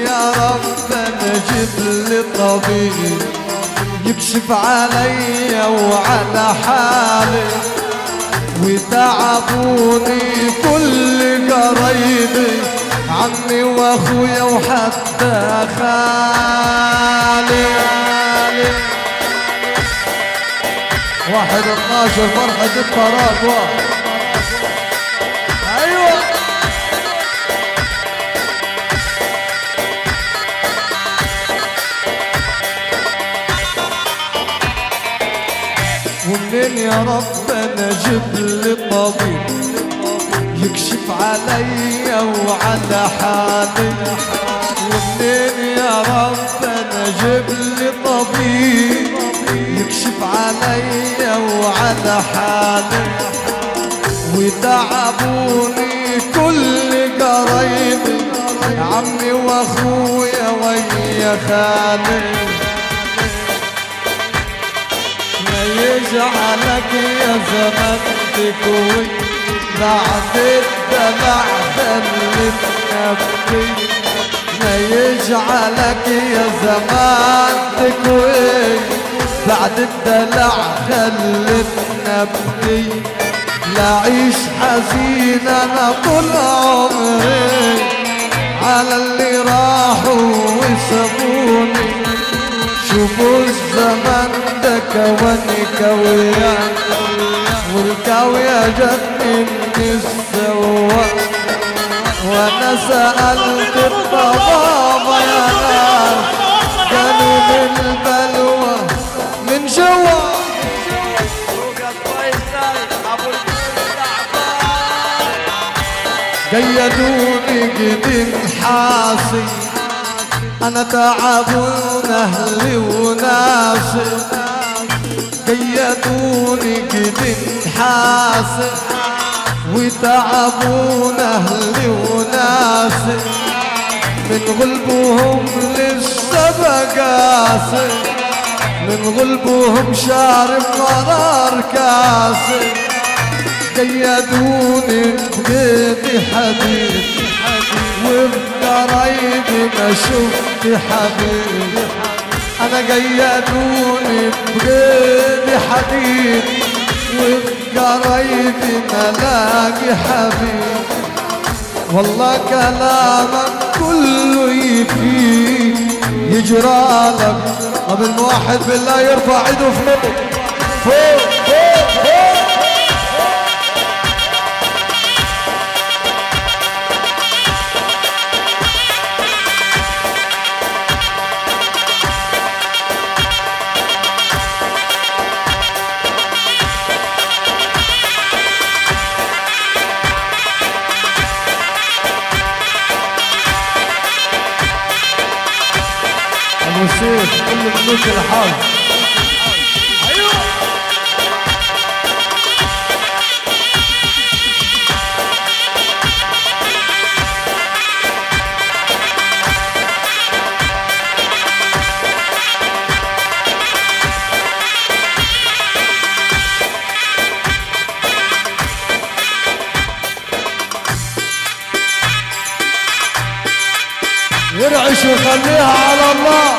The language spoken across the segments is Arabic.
يا ربنا جيب لي طبيب يكشف علي وعلى حالي، وتعبوني كل قرايبي عمي واخويا وحتى خالي. 1/12 فرحة التراكوة. ايوه ومنين يا ربنا جيب لي طبيب يكشف علي وعلى حالي، ومنين يا ربنا جيب لي طبيب يكشف علي وعلى حالي، وتعبوني كل قرايبي عمي واخويا ويا خالي. ما يجعلك يا زمان تكوي بعد الدمع خلتنا بكي، ما يجعلك يا زمان تكوي بعد الدلع خلتنا بكي. لا عيش حزين انا طول عمري على اللي راحوا وسابوني، شوفوا الزمن ده كواني كويان والكاوية جتني من السوا، وانا سألت الطبابة يا ناس قالوا من البلوى من جوا. قيدوني قديم حاسي انا تعبون اهلي وناسي، قيدوني قديم حاسي وتعبون اهلي وناسي، من غلبهم لسه بقاسي، من غلبهم شارب مرار كاسي. قيدوني بقيدي حبيب وبقرايبي ما شفت حبيب، انا قيدوني بقيدي حبيب وبقرايبي ما لاقي حبيب. والله كلامك كله يفيد يجرالك. طب الواحد بالله يرفع ايده فوق فوق فوق فوق. سيف كل ملوك الحظ. ايوه يرعش ويخليها على الله.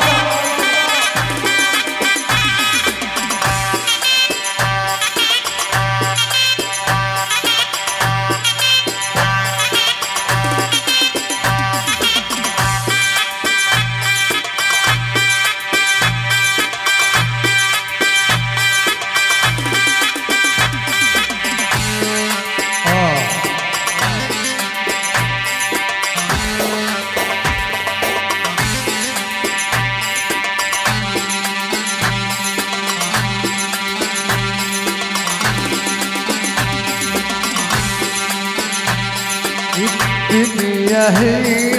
الدنيا هي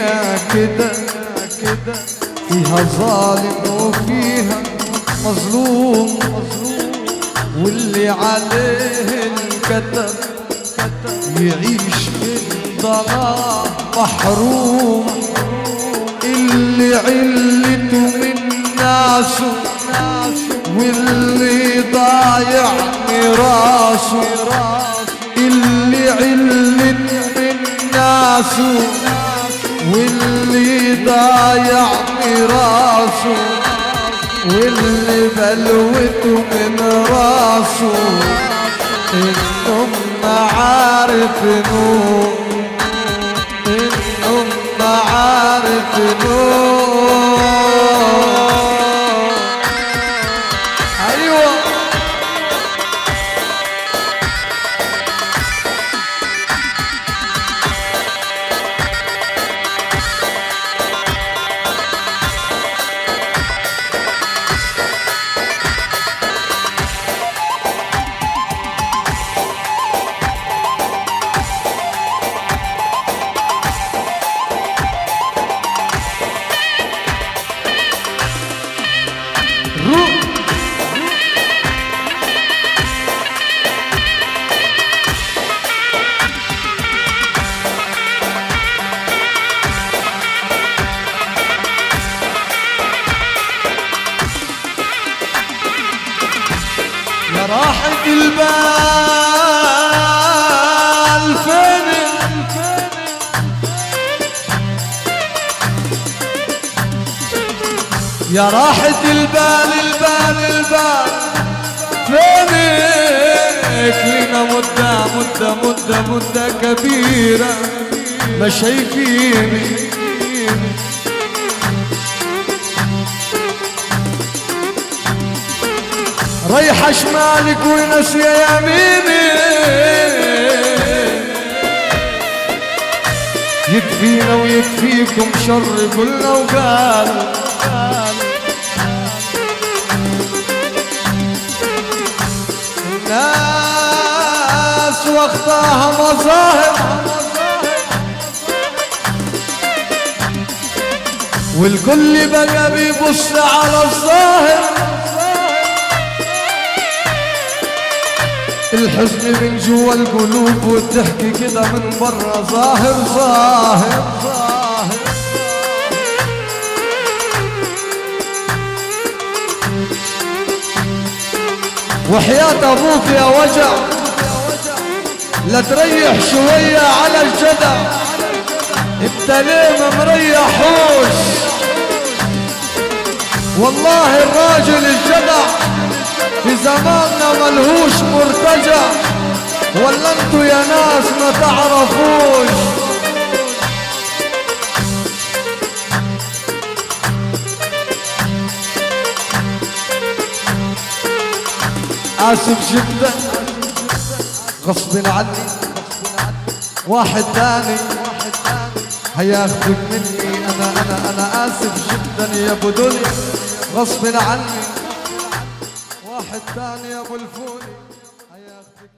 كده كده، فيها ظالم وفيها مظلوم، واللي عليه الكتب يعيش من ضلال محروم، اللي علته من ناسه واللي ضايع ميراثه، اللي علته من ناسه واللي ضايع راسه واللي بلوته من راسه النوم عارف نوم النوم عارف نوم. ايوه راحت البال فين يا راحت البال فينك لنا مدة كبيرة ما شايفيني ريحة شمالك ونسي يميني يكفينا ويكفيكم شر كلنا وقال الناس وقتها مظاهر والكل بقى بيبص على الظاهر الحزن من جوا القلوب والضحك كده من برا ظاهر وحياة ابوك يا وجع لا تريح شوية على الجدع انت ليه ما مريحوش والله الراجل الجدع في زماننا ملهوش مرتجع ولا انتوا يا ناس ما تعرفوش آسف جدا غصب عني واحد تاني هياخدك مني انا آسف جدا يا ابو دنيا غصب عني واحد تاني يا ابو الفولي هياخدك